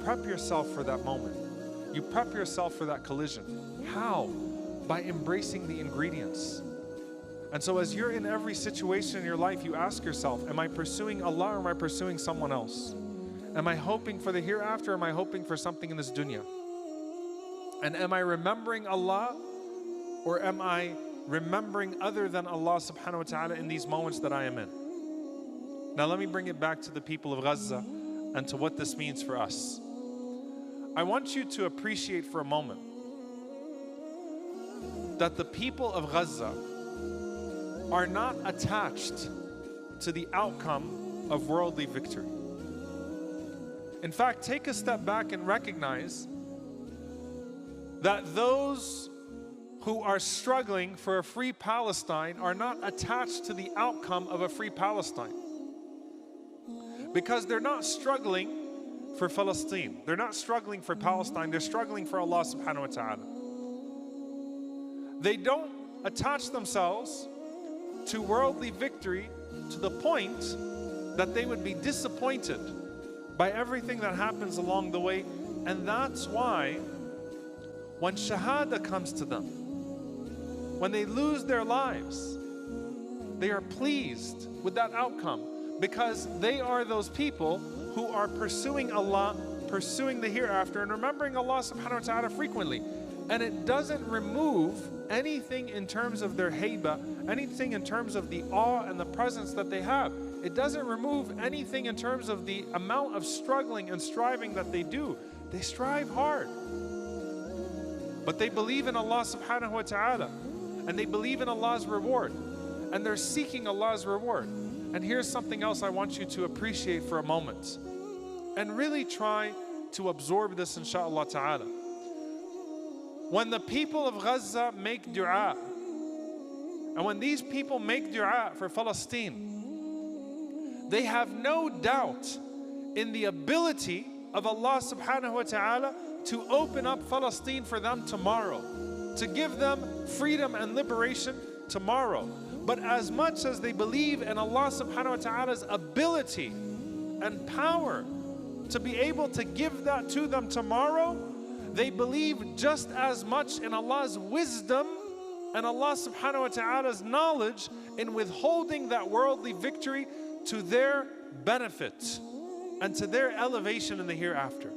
prep yourself for that moment. You prep yourself for that collision. How? By embracing the ingredients. And so as you're in every situation in your life, you ask yourself, am I pursuing Allah or am I pursuing someone else? Am I hoping for the hereafter or am I hoping for something in this dunya? And am I remembering Allah or am I remembering other than Allah subhanahu wa ta'ala in these moments that I am in? Now let me bring it back to the people of Gaza and to what this means for us. I want you to appreciate for a moment that the people of Gaza are not attached to the outcome of worldly victory. In fact, take a step back and recognize that those who are struggling for a free Palestine are not attached to the outcome of a free Palestine. Because they're not struggling for Palestine. They're not struggling for Palestine. They're struggling for Allah subhanahu wa ta'ala. They don't attach themselves to worldly victory to the point that they would be disappointed by everything that happens along the way. And that's why when shahada comes to them, when they lose their lives, they are pleased with that outcome because they are those people who are pursuing Allah, pursuing the hereafter and remembering Allah subhanahu wa ta'ala frequently. And it doesn't remove anything in terms of their haiba, anything in terms of the awe and the presence that they have. It doesn't remove anything in terms of the amount of struggling and striving that they do. They strive hard. But they believe in Allah subhanahu wa ta'ala. And they believe in Allah's reward. And they're seeking Allah's reward. And here's something else I want you to appreciate for a moment. And really try to absorb this, inshaAllah ta'ala. When the people of Gaza make dua, and when these people make dua for Palestine, they have no doubt in the ability of Allah subhanahu wa ta'ala to open up Palestine for them tomorrow, to give them freedom and liberation tomorrow. But as much as they believe in Allah subhanahu wa ta'ala's ability and power to be able to give that to them tomorrow, they believe just as much in Allah's wisdom and Allah subhanahu wa ta'ala's knowledge in withholding that worldly victory to their benefit and to their elevation in the hereafter.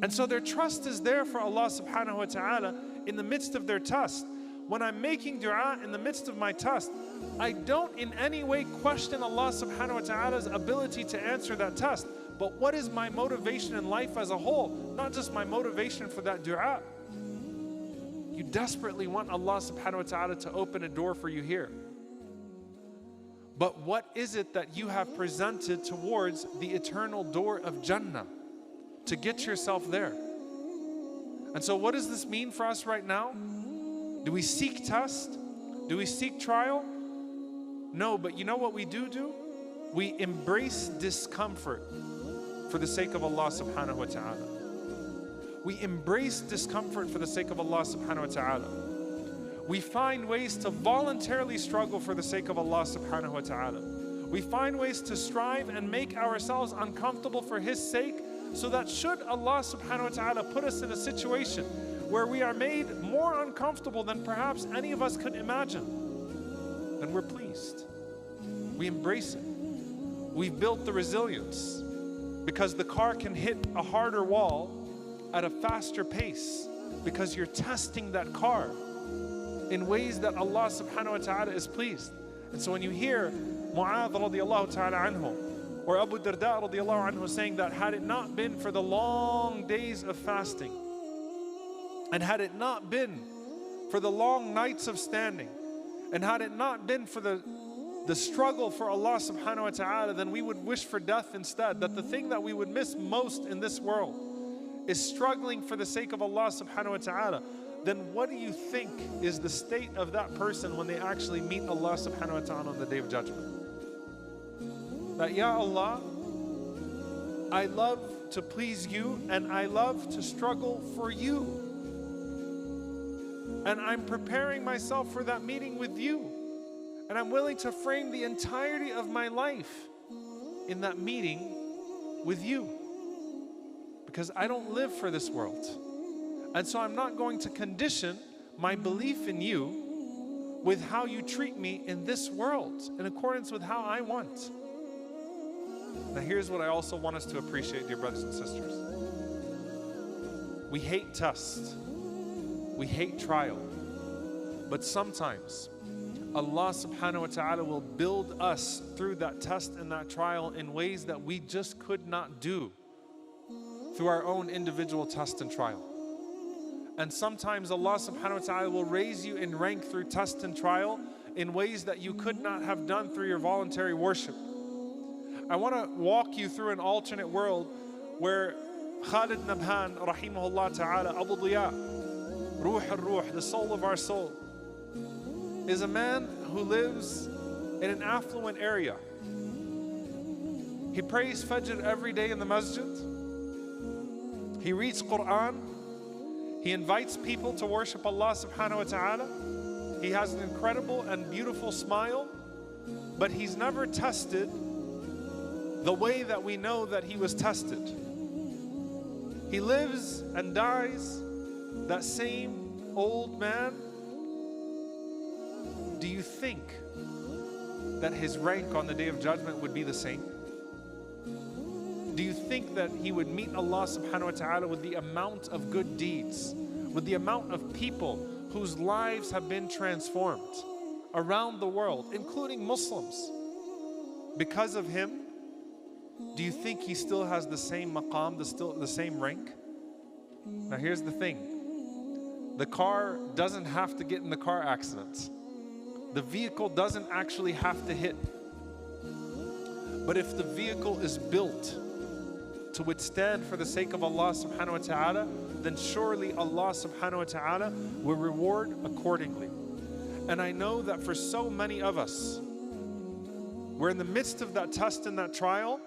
And so their trust is there for Allah subhanahu wa ta'ala in the midst of their test. When I'm making dua in the midst of my test, I don't in any way question Allah subhanahu wa ta'ala's ability to answer that test. But what is my motivation in life as a whole? Not just my motivation for that dua. You desperately want Allah subhanahu wa ta'ala to open a door for you here. But what is it that you have presented towards the eternal door of Jannah to get yourself there? And so what does this mean for us right now? Do we seek test? Do we seek trial? No, but you know what we do? We embrace discomfort for the sake of Allah subhanahu wa ta'ala. We embrace discomfort for the sake of Allah subhanahu wa ta'ala. We find ways to voluntarily struggle for the sake of Allah subhanahu wa ta'ala. We find ways to strive and make ourselves uncomfortable for His sake, so that should Allah subhanahu wa ta'ala put us in a situation where we are made more uncomfortable than perhaps any of us could imagine, then we're pleased. We embrace it. We've built the resilience because the car can hit a harder wall at a faster pace because you're testing that car in ways that Allah subhanahu wa ta'ala is pleased. And so when you hear Mu'adh radiallahu ta'ala anhu or Abu Darda radiallahu anhu saying that had it not been for the long days of fasting, and had it not been for the long nights of standing, and had it not been for the struggle for Allah subhanahu wa ta'ala, then we would wish for death instead. That the thing that we would miss most in this world is struggling for the sake of Allah subhanahu wa ta'ala. Then what do you think is the state of that person when they actually meet Allah subhanahu wa ta'ala on the Day of Judgment? That, Ya Allah, I love to please you and I love to struggle for you. And I'm preparing myself for that meeting with you. And I'm willing to frame the entirety of my life in that meeting with you. because I don't live for this world. And so I'm not going to condition my belief in you with how you treat me in this world, in accordance with how I want. Now here's what I also want us to appreciate, dear brothers and sisters. We hate test. We hate trial. But sometimes Allah subhanahu wa ta'ala will build us through that test and that trial in ways that we just could not do through our own individual test and trial. And sometimes Allah subhanahu wa ta'ala will raise you in rank through test and trial in ways that you could not have done through your voluntary worship. I want to walk you through an alternate world where Khalid Nabhan, rahimahullah ta'ala, Abu Diya, Ruh al-Ruh, the soul of our soul, is a man who lives in an affluent area. He prays Fajr every day in the masjid. He reads Quran. He invites people to worship Allah subhanahu wa ta'ala. He has an incredible and beautiful smile, but he's never tested the way that we know that he was tested. He lives and dies that same old man. Do you think that his rank on the Day of Judgment would be the same? Do you think that he would meet Allah subhanahu wa ta'ala with the amount of good deeds, with the amount of people whose lives have been transformed around the world, including Muslims, because of him? Do you think he still has the same maqam, the same rank? Now here's the thing. The car doesn't have to get in the car accident. The vehicle doesn't actually have to hit. But if the vehicle is built to withstand for the sake of Allah subhanahu wa ta'ala, then surely Allah subhanahu wa ta'ala will reward accordingly. And I know that for so many of us, we're in the midst of that test and that trial,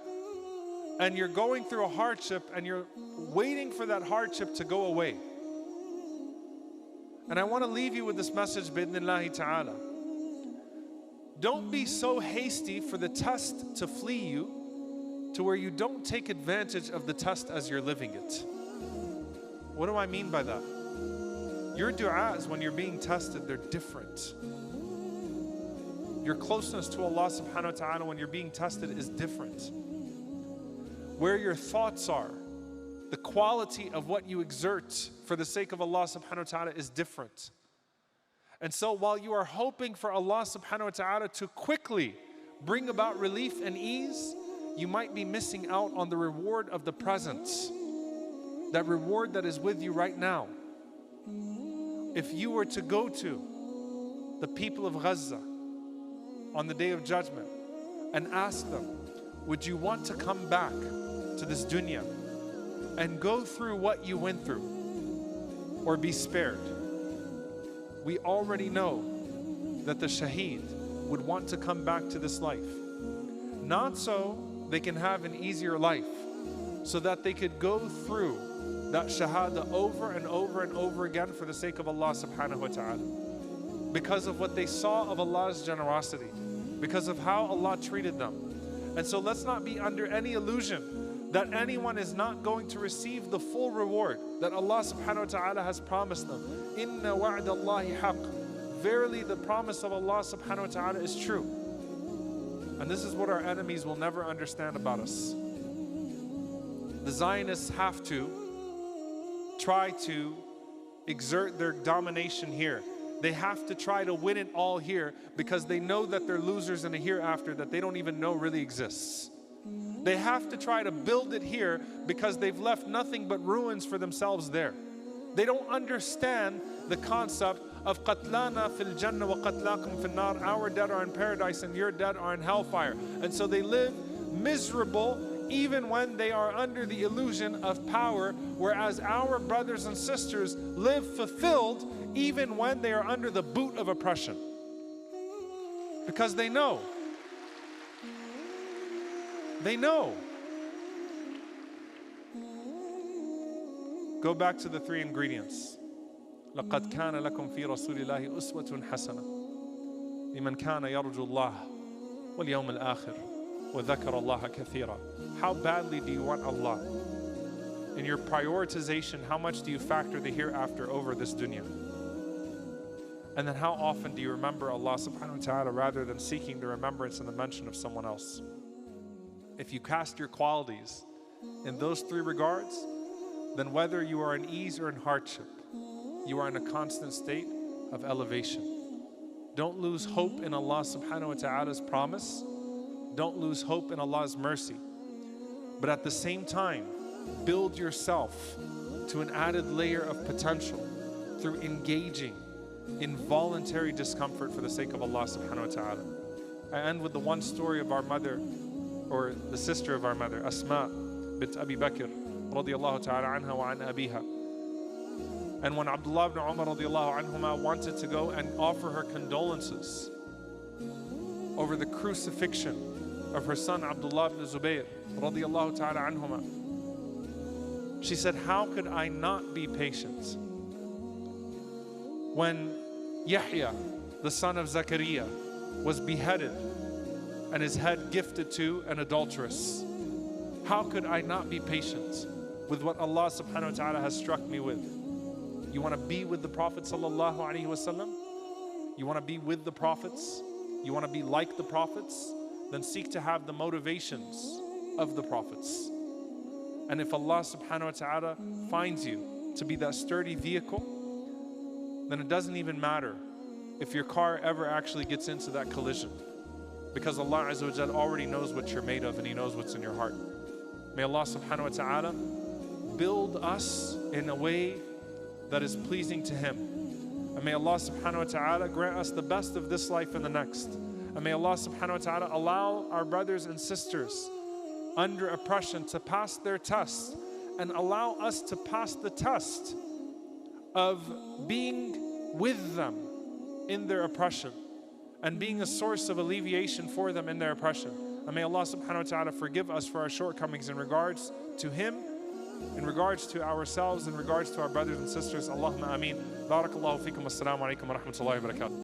and you're going through a hardship and you're waiting for that hardship to go away. And I want to leave you with this message, bi'idhnillahi ta'ala. Don't be so hasty for the test to flee you to where you don't take advantage of the test as you're living it. What do I mean by that? Your du'as when you're being tested, they're different. Your closeness to Allah subhanahu wa ta'ala when you're being tested is different. Where your thoughts are, the quality of what you exert for the sake of Allah subhanahu wa ta'ala is different. And so while you are hoping for Allah subhanahu wa ta'ala to quickly bring about relief and ease, you might be missing out on the reward of the present. That reward that is with you right now. If you were to go to the people of Gaza on the Day of Judgment and ask them, would you want to come back to this dunya and go through what you went through or be spared? We already know that the shaheed would want to come back to this life. Not so they can have an easier life, so that they could go through that shahada over and over and over again for the sake of Allah subhanahu wa ta'ala. Because of what they saw of Allah's generosity, because of how Allah treated them. And so let's not be under any illusion that anyone is not going to receive the full reward that Allah subhanahu wa ta'ala has promised them. Inna wa'da Allahi haqq. Verily the promise of Allah subhanahu wa ta'ala is true. And this is what our enemies will never understand about us. The Zionists have to try to exert their domination here. They have to try to win it all here because they know that they're losers in a hereafter that they don't even know really exists. They have to try to build it here because they've left nothing but ruins for themselves there. They don't understand the concept of qatlana fil jannah wa qatlakum fil nar. Our dead are in paradise and your dead are in hellfire. And so they live miserable even when they are under the illusion of power, whereas our brothers and sisters live fulfilled even when they are under the boot of oppression. Because they know. They know. Go back to the three ingredients. لَقَدْ كَانَ لَكُمْ فِي رَسُولِ اللَّهِ أُسْوَةٌ حَسَنَةٌ لِمَنْ كَانَ يَرْجُو اللَّهَ وَالْيَوْمَ الْآخِرِ وَذَكَرَ اللَّهَ كَثِيرًا. How badly do you want Allah? in your prioritization, how much do you factor the hereafter over this dunya? And then how often do you remember Allah subhanahu wa ta'ala rather than seeking the remembrance and the mention of someone else? If you cast your qualities in those three regards, then whether you are in ease or in hardship, you are in a constant state of elevation. Don't lose hope in Allah subhanahu wa ta'ala's promise. Don't lose hope in Allah's mercy. But at the same time, build yourself to an added layer of potential through engaging in voluntary discomfort for the sake of Allah subhanahu wa ta'ala. I end with the one story of our mother, or the sister of our mother, Asma bint Abi Bakr radiyallahu ta'ala anha wa an abiha. And when Abdullah ibn Umar radiyallahu anhuma wanted to go and offer her condolences over the crucifixion of her son Abdullah ibn Zubayr radiyallahu ta'ala anhuma, she said, how could I not be patient when Yahya, the son of Zakaria, was beheaded and his head gifted to an adulteress? How could I not be patient with what Allah subhanahu wa ta'ala has struck me with? You want to be with the Prophet sallallahu alaihi wasallam? You want to be with the prophets? You want to be like the prophets? Then seek to have the motivations of the prophets. And if Allah subhanahu wa ta'ala finds you to be that sturdy vehicle, then it doesn't even matter if your car ever actually gets into that collision, because Allah Azza wa Jal already knows what you're made of and He knows what's in your heart. May Allah subhanahu wa ta'ala build us in a way that is pleasing to Him. And may Allah subhanahu wa ta'ala grant us the best of this life and the next. And may Allah subhanahu wa ta'ala allow our brothers and sisters under oppression to pass their test, and allow us to pass the test of being with them in their oppression and being a source of alleviation for them in their oppression. And may Allah subhanahu wa ta'ala forgive us for our shortcomings in regards to Him, in regards to ourselves, in regards to our brothers and sisters. Allahumma ameen. Barakallahu feekum. Assalamu alaikum wa rahmatullahi wa barakatuh.